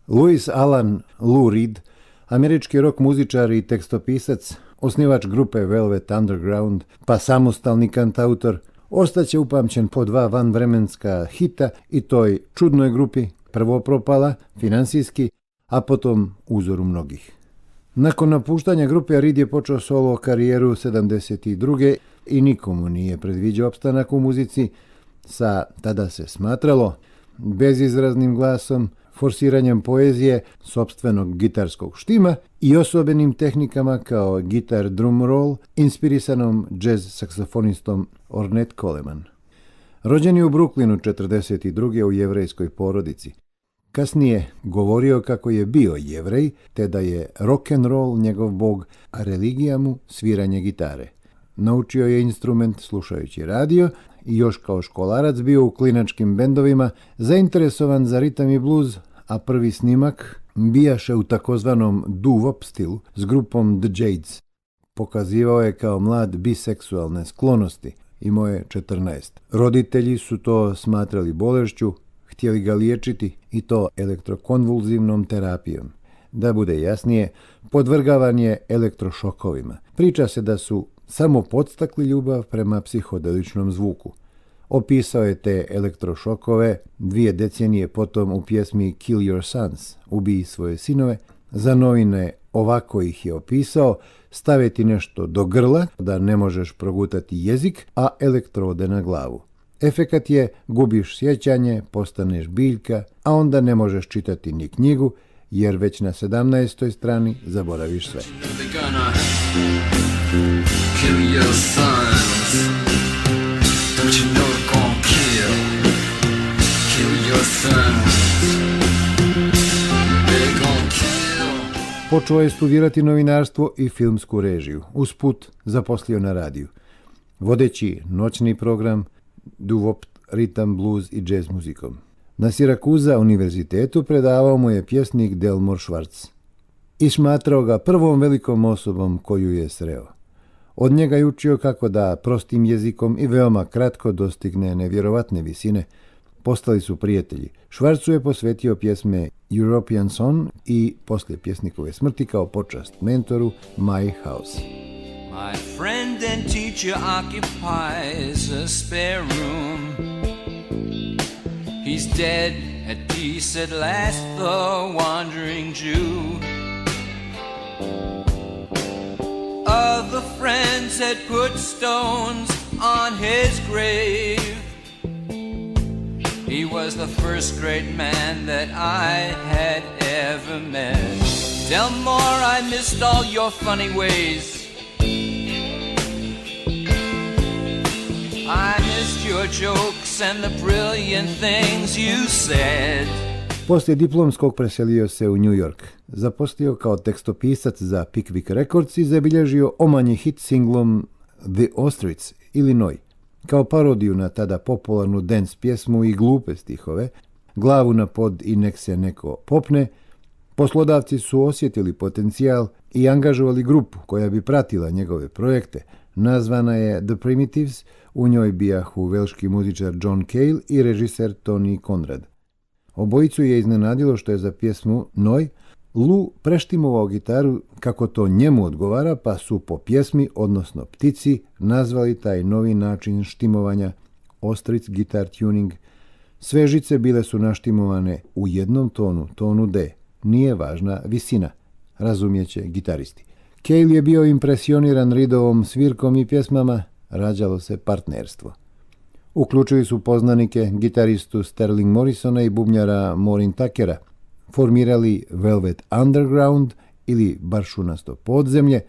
Louis Alan Lou Reed, američki rock muzičar i tekstopisac, osnivač grupe Velvet Underground, pa samostalni kantautor, ostaće upamćen po 2 vanvremenska hita i toj čudnoj grupi, prvo propala finansijski, a potom uzoru mnogih. Nakon napuštanja grupe Reed je počeo solo karijeru 72. i nikomu nije predviđao opstanak u muzici sa, tada se smatralo, bezizraznim glasom, forsiranjem poezije, sopstvenog gitarskog štima i osobenim tehnikama kao gitar drum roll, inspirisanom jazz saksofonistom Ornette Coleman. Rođen je u Brooklynu 42. u jevrejskoj porodici. Kasnije govorio kako je bio Jevrej, te da je rock and roll njegov bog, a religija mu sviranje gitare. Naučio je instrument slušajući radio i još kao školarac bio u klinačkim bendovima, zainteresovan za ritam i bluz, a prvi snimak bijaše u takozvanom doo-wop stilu s grupom The Jades. Pokazivao je kao mlad biseksualne sklonosti, imao je 14. Roditelji su to smatrali bolešću, htjeli ga liječiti i to elektrokonvulzivnom terapijom. Da bude jasnije, podvrgavan je elektrošokovima. Priča se da su samo podstakli ljubav prema psihodeličnom zvuku. Opisao je te elektrošokove 2 decenije potom u pjesmi Kill Your Sons, ubij svoje sinove. Za novine ovako ih je opisao: staviti nešto do grla, da ne možeš progutati jezik, a elektrode na glavu. Efekat je, gubiš sjećanje, postaneš biljka, a onda ne možeš čitati ni knjigu, jer već na 17. strani zaboraviš sve. Počeo je studirati novinarstvo i filmsku režiju. Usput zaposlio na radiju, vodeći noćni program doo-wop, ritam, blues i jazz muzikom. Na Sirakuza univerzitetu predavao mu je pjesnik Delmore Schwartz i smatrao ga prvom velikom osobom koju je sreo. Od njega je učio kako da prostim jezikom i veoma kratko dostigne nevjerovatne visine. Postali su prijatelji. Schwartzu je posvetio pjesme European Song i poslije pjesnikove smrti kao počast mentoru My House. My friend and teacher occupies a spare room. He's dead at peace at last, the wandering Jew. Other friends had put stones on his grave. He was the first great man that I had ever met. Delmore, I missed all your funny ways. I missed your jokes and the brilliant things you said. Poslije diplomskog preselio se u New York. Zaposlio kao tekstopisac za Pickwick Records i zabilježio omanji hit singlom The Ostrich, Illinois. Kao parodiju na tada popularnu dance pjesmu i glupe stihove, glavu na pod i nek se neko popne, poslodavci su osjetili potencijal i angažovali grupu koja bi pratila njegove projekte. Nazvana je The Primitives, u njoj bijahu velški muzičar John Cale i režiser Tony Conrad. Obojicu je iznenadilo što je za pjesmu Noj Lou preštimovao gitaru kako to njemu odgovara, pa su po pjesmi, odnosno ptici, nazvali taj novi način štimovanja Ostrich Guitar Tuning. Sve žice bile su naštimovane u jednom tonu, tonu D. Nije važna visina, razumjeće gitaristi. Cale je bio impresioniran Reedovom svirkom i pjesmama, rađalo se partnerstvo. Uključili su poznanike, gitaristu Sterling Morrisona i bubnjara Maureen Tuckera, formirali Velvet Underground ili Baršunasto podzemlje.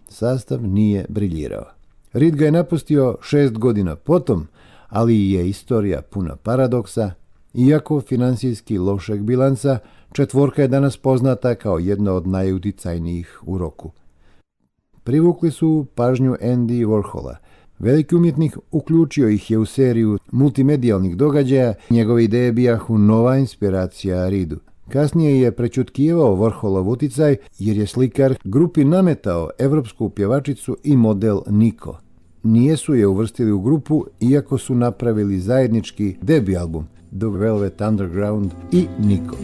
Sastav nije briljirao. Reed ga je napustio 6 godina potom, ali je istorija puna paradoksa. Iako finansijski lošeg bilansa, četvorka je danas poznata kao jedna od najuticajnijih u roku. Privukli su pažnju Andy Warhola. Veliki umjetnik uključio ih je u seriju multimedijalnih događaja, njegove ideje bijahu nova inspiracija Reedu. Kasnije je prečutkivao Warholov uticaj jer je slikar grupi nametao evropsku pjevačicu i model Niko. Nijesu je uvrstili u grupu iako su napravili zajednički debi album The Velvet Underground i Niko.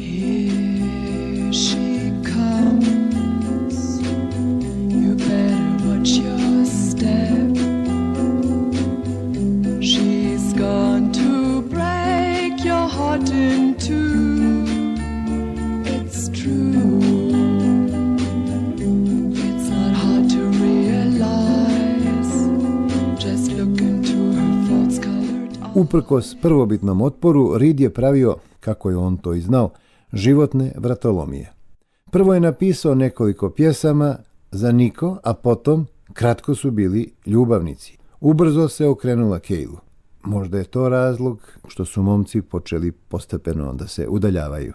Uprkos prvobitnom otporu, Reed je pravio, kako je on to i znao, životne vratolomije. Prvo je napisao nekoliko pjesama za Nico, a potom kratko su bili ljubavnici. Ubrzo se okrenula Cale-u. Možda je to razlog što su momci počeli postepeno da se udaljavaju.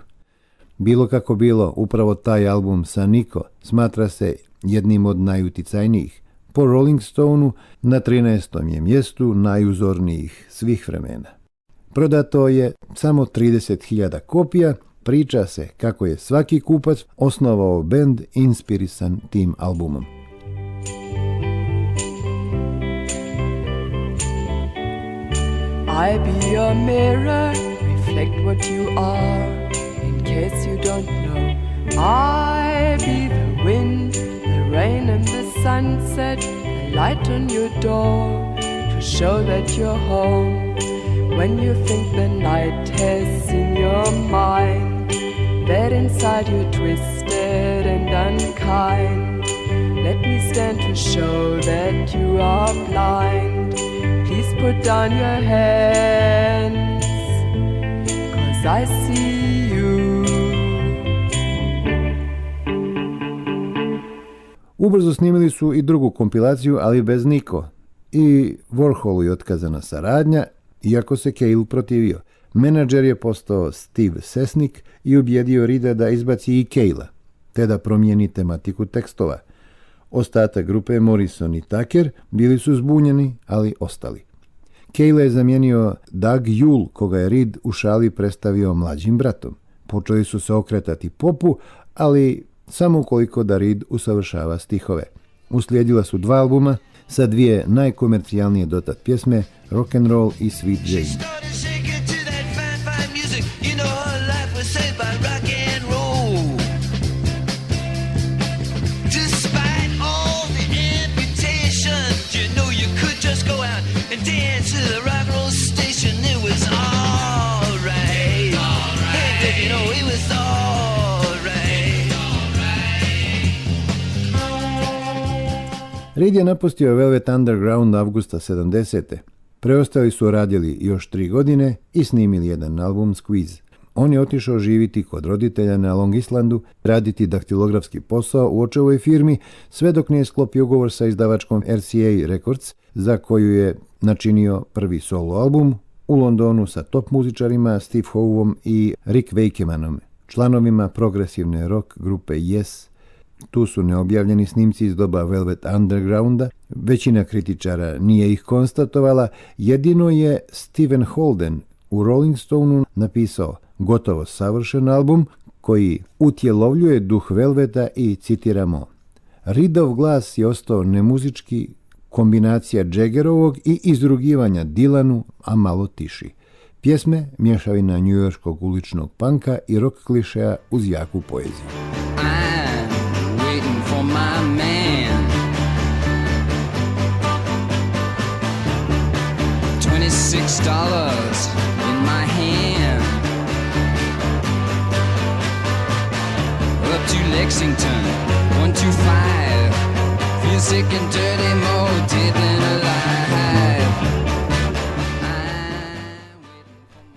Bilo kako bilo, upravo taj album sa Nico smatra se jednim od najuticajnijih. Po Rolling Stoneu na 13. je mjestu najuzornijih svih vremena. Prodato je samo 30.000 kopija, priča se kako je svaki kupac osnovao bend inspirisan tim albumom. I be a mirror, reflect what you are, in case you don't know. I be the wind, the rain and the sunset, the light on your door, to show that you're home. When you think the night has seen your mind, that inside you're twisted and unkind, let me stand to show that you are blind. Please put down your hands, 'cause I see you. Ubrzo snimili su i drugu kompilaciju, ali bez Nico. I Warholu je otkazana saradnja, iako se Cale protivio. Menadžer je postao Steve Sesnik i ubijedio Reeda da izbaci i Cale-a, te da promijeni tematiku tekstova. Ostatak grupe Morrison i Tucker bili su zbunjeni, ali ostali. Cale je zamijenio Doug Yule, koga je Reed u šali predstavio mlađim bratom. Počeli su se okretati popu, ali samo ukoliko da Reed usavršava stihove. Uslijedila su 2 albuma sa 2 najkomercijalnije dotad pjesme, Rock and Roll i Sweet Jane. Reed je napustio Velvet Underground avgusta 70. Preostali su radili još 3 godine i snimili jedan album Squeeze. On je otišao živiti kod roditelja na Long Islandu, raditi daktilografski posao u očevoj firmi, sve dok nije sklopio ugovor sa izdavačkom RCA Records, za koju je načinio prvi solo album u Londonu sa top muzičarima Steve Howeom i Rick Wakemanom, članovima progresivne rock grupe Yes. Tu su neobjavljeni snimci iz doba Velvet Undergrounda, većina kritičara nije ih konstatovala, jedino je Stephen Holden u Rolling Stoneu napisao gotovo savršen album koji utjelovljuje duh Velveta i citiramo: Reedov glas je ostao nemuzički, kombinacija Jaggerovog i izrugivanja Dylanu, a malo tiši. Pjesme mješavina njujorskog uličnog panka i rock klišeja uz jaku poeziju. For my man, $26 in my hand, up to Lexington, 125, feel sick and dirty, more dead than alive.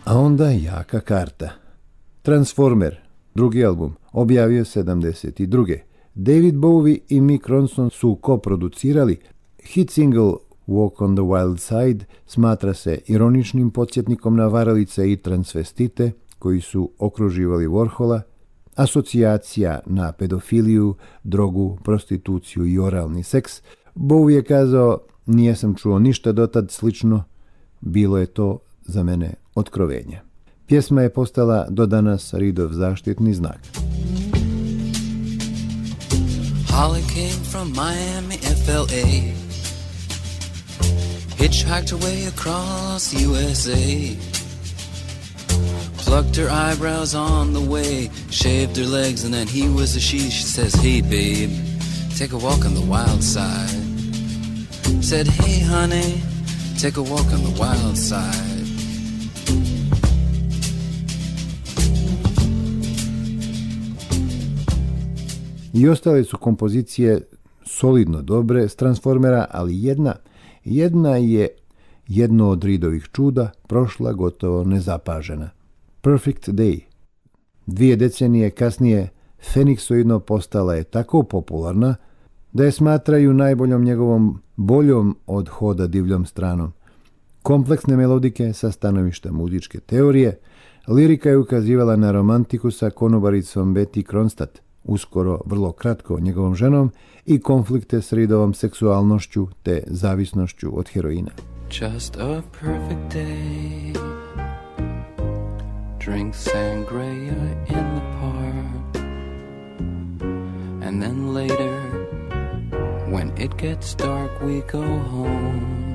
A onda jaka karta. Transformer, drugi album, objavio 72. David Bowie i Mick Ronson su koproducirali. Hit single Walk on the Wild Side smatra se ironičnim podsjetnikom na varalice i transvestite koji su okruživali Warhola, asocijacija na pedofiliju, drogu, prostituciju i oralni seks. Bowie je kazao: nijesam čuo ništa dotad slično, bilo je to za mene otkrovenje. Pjesma je postala do danas Reedov zaštitni znak. Holly came from Miami, FLA, hitchhiked her way across USA, plucked her eyebrows on the way, shaved her legs, and then he was a she. She says, hey babe, take a walk on the wild side. Said, hey honey, take a walk on the wild side. I ostale su kompozicije solidno dobre s Transformera, ali jedna jedno od Reedovih čuda, prošla gotovo nezapažena. Perfect Day. 2 decenije kasnije Feniksoidno postala je tako popularna da je smatraju najboljom njegovom boljom od Hoda divljom stranom. Kompleksne melodike sa stanovišta muzičke teorije, lirika je ukazivala na romantiku sa konobaricom Betty Kronstadt, uskoro vrlo kratko njegovom ženom, i konflikte s Reedovom seksualnošću te zavisnošću od heroina. Just a perfect day. Drink sangria in the park. And then later, when it gets dark, we go home.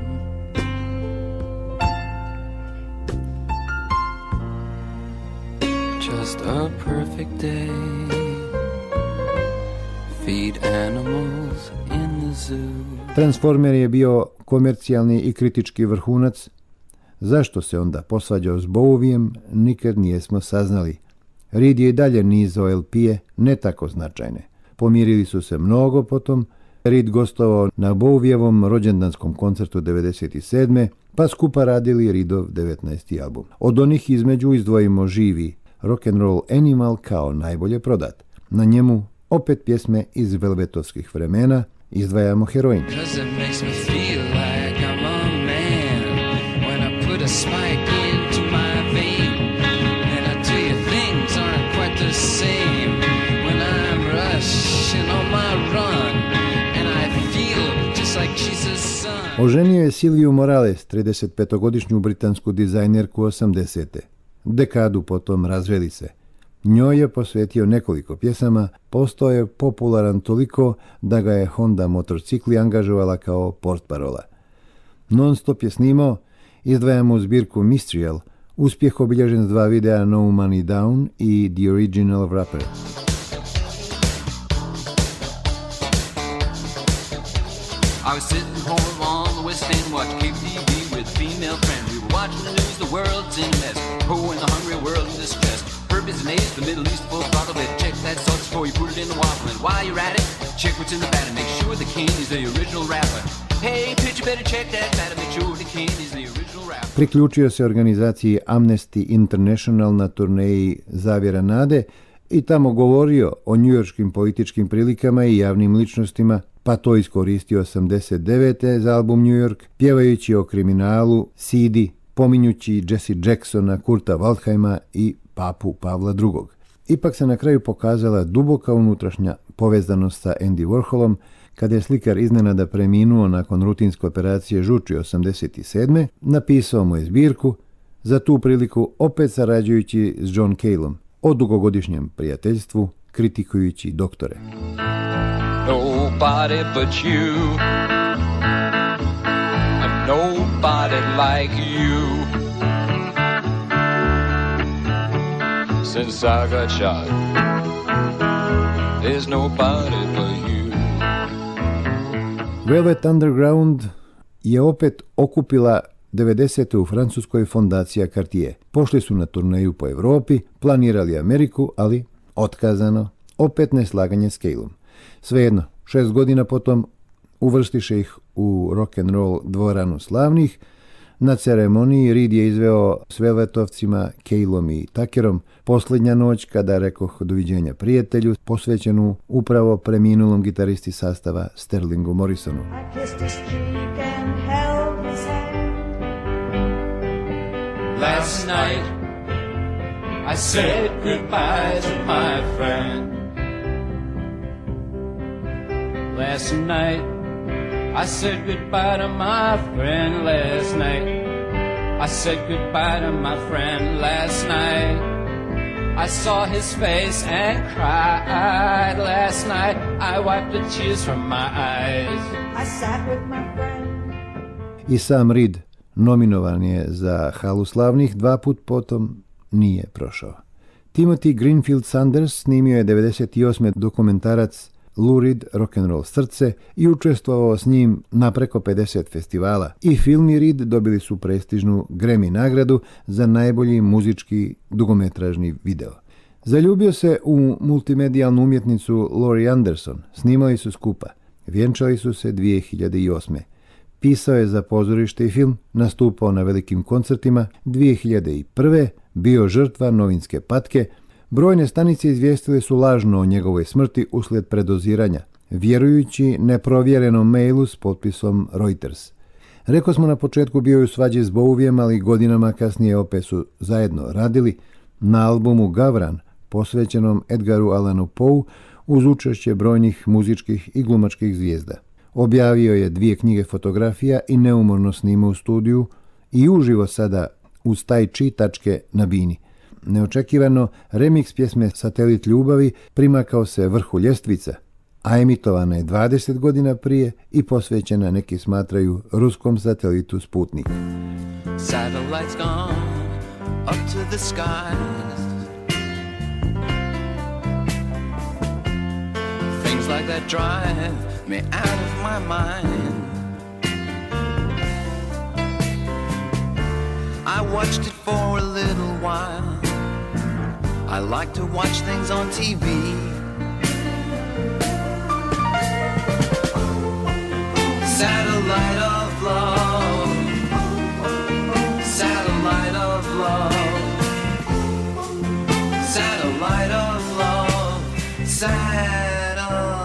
Just a perfect day. Feed animals in the zoo. Transformer je bio komercijalni i kritički vrhunac. Zašto se onda posvađao s Bowijem, nikad nijesmo saznali. Reed je i dalje nizao LP-je, ne tako značajne. Pomirili su se mnogo potom. Reed gostovao na Bowijevom rođendanskom koncertu 1997. pa skupa radili Reedov 19. album. Od onih između izdvojimo živi Rock'n'Roll Animal kao najbolje prodat. Na njemu opet pjesme iz velvetovskih vremena, izdvajamo Heroin. Spike into my vein, and I tell you things aren't quite the same when I'm rushing on my run, and I feel just like Jesus' son. Oženio je Silviju Morales, 35-godišnju britansku dizajnerku 80. Dekadu potom razveli se. Njoj je posvetio nekoliko pjesama, postao je popularan toliko da ga je Honda motocikli angažovala kao portparola. Non-stop je snimao. Izdvajamo u zbirku Mystrial, uspjeh obilježen s 2 videa No Money Down i The Original Rapper. I was sitting home on the West End watching KTV with a female friend. We were watching the news, the world's in a mess. Oh, and the hungry world in distress. Herb is an ace, the Middle East full throttle. Better check that sauce before you put it in the waffle. And while you're at it, check what's in the batter. Make sure the king is the original rapper. Hey, pitch, you better check that batter. Make sure the king is the original rapper. Priključio se organizaciji Amnesty International na turneji Zavjera nade i tamo govorio o njujorškim političkim prilikama i javnim ličnostima, pa to iskoristio 89. za album New York, pjevajući o kriminalu, sidi, pominjući Jesse Jacksona, Kurta Waldheima i papu Pavla II. Ipak se na kraju pokazala duboka unutrašnja povezanost sa Andy Warholom, kada je slikar iznenada preminuo nakon rutinske operacije žuči 87. napisao mu je zbirku, za tu priliku opet sarađujući s John Caleom, o dugogodišnjem prijateljstvu, kritikujući doktore. Nobody but you, nobody like you. Since I got shot, there's nobody but you. Velvet Underground je opet okupila 90. u Francuskoj fondacija Cartier. Pošli su na turneju po Europi, planirali Ameriku, ali otkazano, opet neslaganje s Caleom. Svejedno, 6 godina potom uvrstiše ih u rock'n'roll dvoranu slavnih. Na ceremoniji Reed je izveo s Velvetovcima, Caleom i Tuckerom Posljednja noć, kada rekoh doviđenja prijatelju, posvećenu upravo preminulom gitaristi sastava Sterlingu Morrisonu. Last night I said goodbye to my friend. Last night I said goodbye to my friend. Last night I said goodbye to my friend. Last night I saw his face and cried. Last night I wiped the tears from my eyes. I sat with my friend. I sam Reed nominovan je za Halu slavnih, 2 put potom nije prošao. Timothy Greenfield Sanders snimio je 98. dokumentarac Lou Reed, Rock'n'Roll srce i učestvovao s njim na preko 50 festivala. I film i Reed dobili su prestižnu Grammy nagradu za najbolji muzički dugometražni video. Zaljubio se u multimedijalnu umjetnicu Laurie Anderson. Snimali su skupa. Vjenčali su se 2008. Pisao je za pozorište i film, nastupao na velikim koncertima, 2001. bio žrtva novinske patke. Brojne stanice izvijestile su lažno o njegovoj smrti usled predoziranja, vjerujući neprovjerenom mailu s potpisom Reuters. Rekao smo na početku, bio je u svađi s Bowijem, ali godinama kasnije opet su zajedno radili na albumu Gavran, posvećenom Edgaru Allanu Poe, uz učešće brojnih muzičkih i glumačkih zvijezda. Objavio je 2 knjige fotografija i neumorno snima u studiju i uživo sada uz taj čitačke na bini. Neočekivano, remix pjesme Satelit ljubavi primakao se vrhu ljestvica, a emitovana je 20 godina prije i posvećena, neki smatraju, ruskom satelitu Sputnik. Satellites gone up to the skies. Things like that drive me out of my mind. I watched it for a little while. I like to watch things on TV. Satellite of love. Satellite of love. Satellite of love. Satellite of...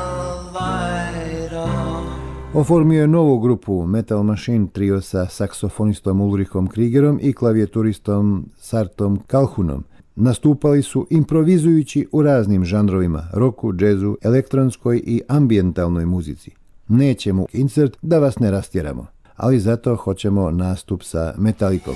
Oformio je novu grupu Metal Machine trio sa saksofonistom Ulrichom Kriegerom i klavijaturistom Sartom Calhounom. Nastupali su improvizujući u raznim žanrovima, roku, džezu, elektronskoj i ambijentalnoj muzici. Nećemo insert da vas ne rastjeramo, ali zato hoćemo nastup sa Metallicom.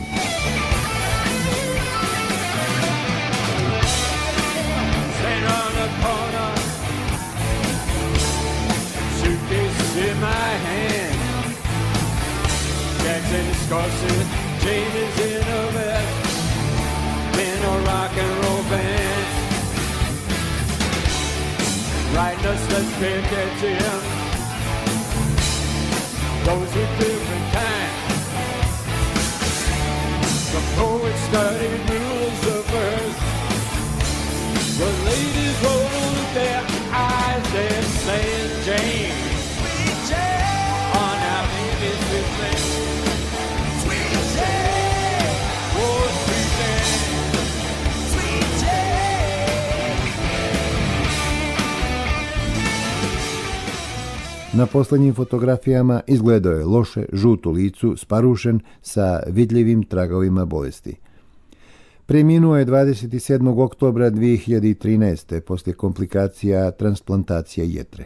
Let's pay attention. Those with different kinds. The poets studied rules of verse. The ladies roll their eyes and saying Jane. Sweet Jane. On our babies we sing. Sweet Jane. Oh, sweet Jane. Sweet Jane. Na posljednjim fotografijama izgledao je loše, žut u licu, sparušen sa vidljivim tragovima bolesti. Preminuo je 27. oktobra 2013. poslije komplikacija transplantacije jetre.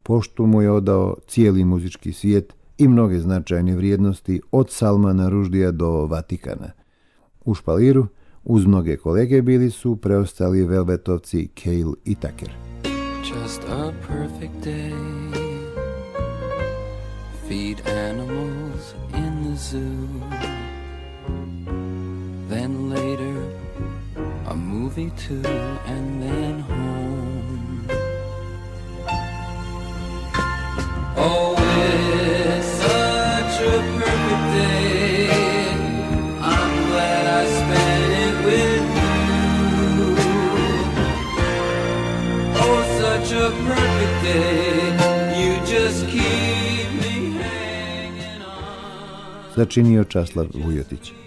Poštu mu je odao cijeli muzički svijet i mnoge značajne vrijednosti od Salmana Rushdija do Vatikana. U špaliru uz mnoge kolege bili su preostali Velvetovci Cale i Tucker. Just a perfect day. Feed animals in the zoo. Then later a movie too, and then home. Oh, it's such a perfect day. I'm glad I spent it with you. Oh, such a perfect day. You just keep me hanging on. Začinio Časlav Vujotić.